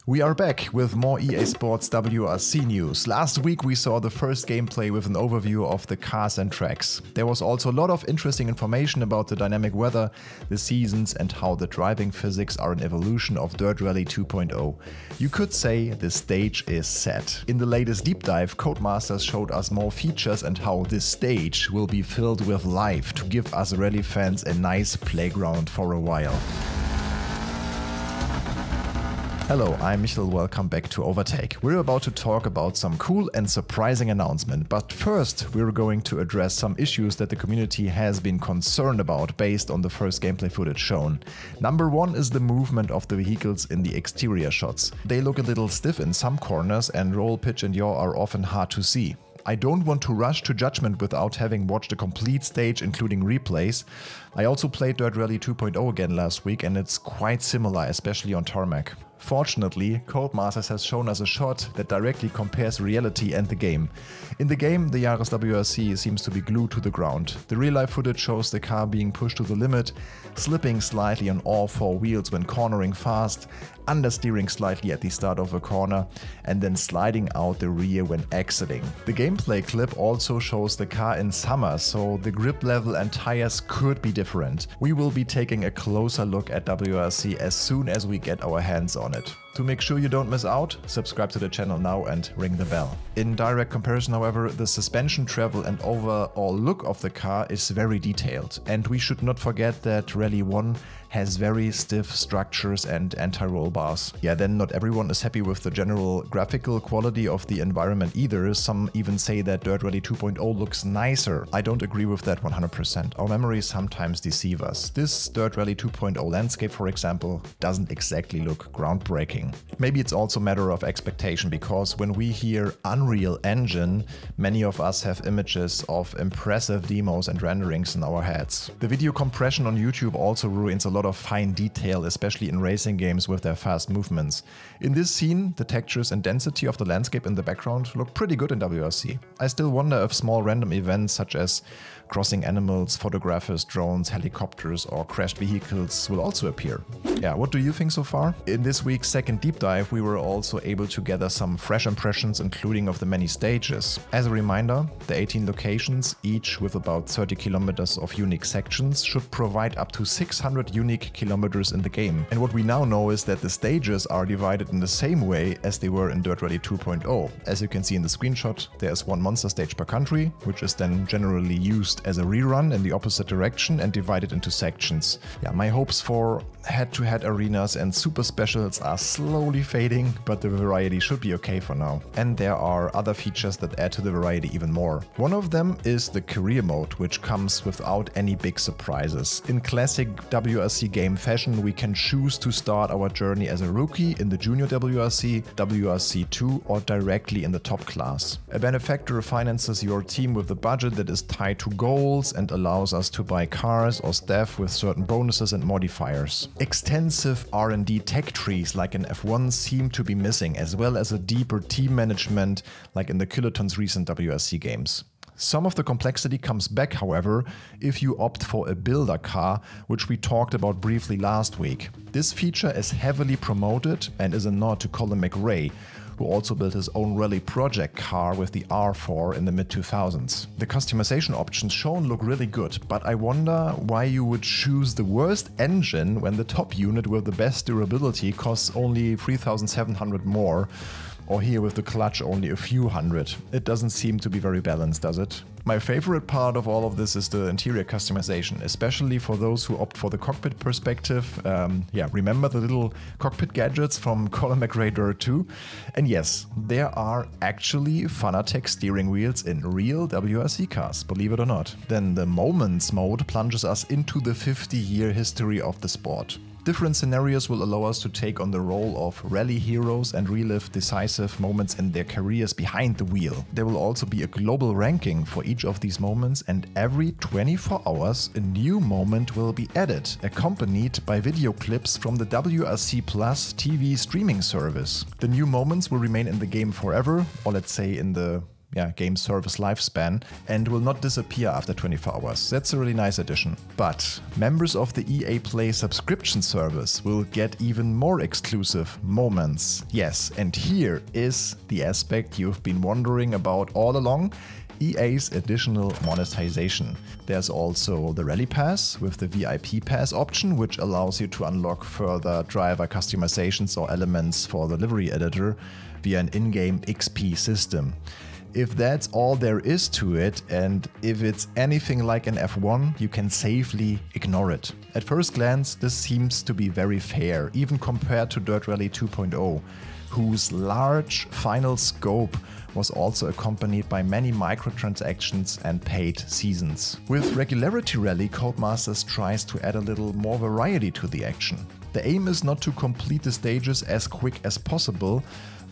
We are back with more EA Sports WRC news. Last week we saw the first gameplay with an overview of the cars and tracks. There was also a lot of interesting information about the dynamic weather, the seasons and how the driving physics are an evolution of Dirt Rally 2.0. You could say the stage is set. In the latest deep dive, Codemasters showed us more features and how this stage will be filled with life to give us rally fans a nice playground for a while. Hello, I'm Michel, welcome back to Overtake. We're about to talk about some cool and surprising announcement, but first we're going to address some issues that the community has been concerned about based on the first gameplay footage shown. Number one is the movement of the vehicles in the exterior shots. They look a little stiff in some corners and roll, pitch and yaw are often hard to see. I don't want to rush to judgment without having watched a complete stage including replays. I also played Dirt Rally 2.0 again last week and it's quite similar, especially on tarmac. Fortunately, Codemasters has shown us a shot that directly compares reality and the game. In the game, the Yaris WRC seems to be glued to the ground. The real-life footage shows the car being pushed to the limit, slipping slightly on all four wheels when cornering fast, understeering slightly at the start of a corner, and then sliding out the rear when exiting. The gameplay clip also shows the car in summer, so the grip level and tires could be different. We will be taking a closer look at WRC as soon as we get our hands on it. To make sure you don't miss out, subscribe to the channel now and ring the bell. In direct comparison, however, the suspension travel and overall look of the car is very detailed. And we should not forget that Rally 1 has very stiff structures and anti-roll bars. Yeah, then not everyone is happy with the general graphical quality of the environment either. Some even say that Dirt Rally 2.0 looks nicer. I don't agree with that 100%. Our memories sometimes deceive us. This Dirt Rally 2.0 landscape, for example, doesn't exactly look groundbreaking. Maybe it's also a matter of expectation, because when we hear Unreal Engine, many of us have images of impressive demos and renderings in our heads. The video compression on YouTube also ruins a lot of fine detail, especially in racing games with their fast movements. In this scene, the textures and density of the landscape in the background look pretty good in WRC. I still wonder if small random events such as crossing animals, photographers, drones, helicopters or crashed vehicles will also appear. Yeah, what do you think so far? In this week's second deep dive, we were also able to gather some fresh impressions, including of the many stages. As a reminder, the 18 locations, each with about 30 kilometers of unique sections, should provide up to 600 unique kilometers in the game. And what we now know is that the stages are divided in the same way as they were in Dirt Rally 2.0. As you can see in the screenshot, there is one monster stage per country, which is then generally used as a rerun in the opposite direction and divided into sections. Yeah, my hopes for head-to-head arenas and super specials are slowly fading, but the variety should be okay for now. And there are other features that add to the variety even more. One of them is the career mode, which comes without any big surprises. In classic WRC game fashion, we can choose to start our journey as a rookie in the junior WRC, WRC2 or directly in the top class. A benefactor finances your team with a budget that is tied to goals and allows us to buy cars or staff with certain bonuses and modifiers. Extensive R&D tech trees like in F1 seem to be missing, as well as a deeper team management like in the Kiloton's recent WRC games. Some of the complexity comes back, however, if you opt for a builder car, which we talked about briefly last week. This feature is heavily promoted and is a nod to Colin McRae, who also built his own rally project car with the R4 in the mid-2000s. The customization options shown look really good, but I wonder why you would choose the worst engine when the top unit with the best durability costs only 3,700 more, or here with the clutch only a few hundred. It doesn't seem to be very balanced, does it? My favorite part of all of this is the interior customization, especially for those who opt for the cockpit perspective. Yeah, remember the little cockpit gadgets from Colin McRae Dirt 2? And yes, there are actually Fanatec steering wheels in real WRC cars, believe it or not. Then the Moments mode plunges us into the 50-year history of the sport. Different scenarios will allow us to take on the role of rally heroes and relive decisive moments in their careers behind the wheel. There will also be a global ranking for each of these moments, and every 24 hours a new moment will be added, accompanied by video clips from the WRC Plus TV streaming service. The new moments will remain in the game forever, or let's say in the game service lifespan and will not disappear after 24 hours. That's a really nice addition. But members of the EA Play subscription service will get even more exclusive moments. Yes, and here is the aspect you've been wondering about all along. EA's additional monetization. There's also the Rally Pass with the VIP Pass option, which allows you to unlock further driver customizations or elements for the livery editor via an in-game XP system. If that's all there is to it, and if it's anything like an F1, you can safely ignore it. At first glance, this seems to be very fair, even compared to Dirt Rally 2.0, whose large final scope was also accompanied by many microtransactions and paid seasons. With Regularity Rally, Codemasters tries to add a little more variety to the action. The aim is not to complete the stages as quick as possible,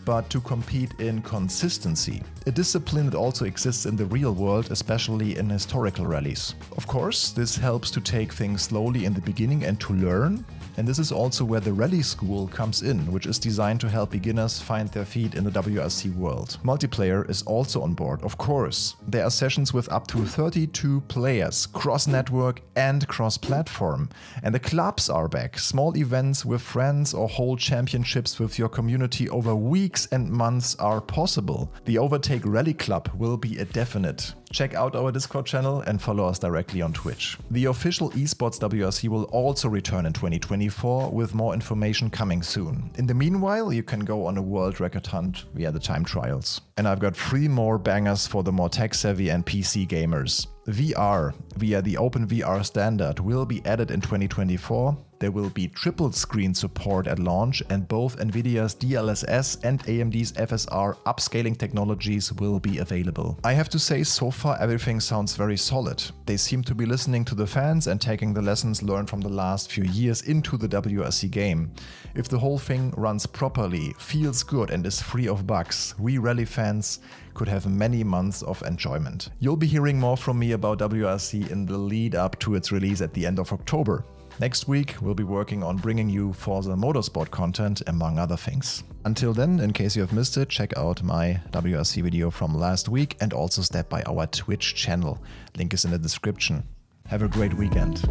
but to compete in consistency. A discipline that also exists in the real world, especially in historical rallies. Of course, this helps to take things slowly in the beginning and to learn. And this is also where the Rally School comes in, which is designed to help beginners find their feet in the WRC world. Multiplayer is also on board, of course. There are sessions with up to 32 players, cross-network and cross-platform. And the clubs are back. Small events with friends or whole championships with your community over weeks and months are possible. The Overtake Rally Club will be a definite. Check out our Discord channel and follow us directly on Twitch. The official Esports WRC will also return in 2024 with more information coming soon. In the meanwhile, you can go on a world record hunt via the time trials. And I've got 3 more bangers for the more tech-savvy and PC gamers. VR via the OpenVR standard will be added in 2024. There will be triple screen support at launch, and both Nvidia's DLSS and AMD's FSR upscaling technologies will be available. I have to say, so far everything sounds very solid. They seem to be listening to the fans and taking the lessons learned from the last few years into the WRC game. If the whole thing runs properly, feels good and is free of bugs, we rally fans could have many months of enjoyment. You'll be hearing more from me about WRC in the lead up to its release at the end of October. Next week, we'll be working on bringing you Forza Motorsport content, among other things. Until then, in case you have missed it, check out my WRC video from last week and also step by our Twitch channel. Link is in the description. Have a great weekend.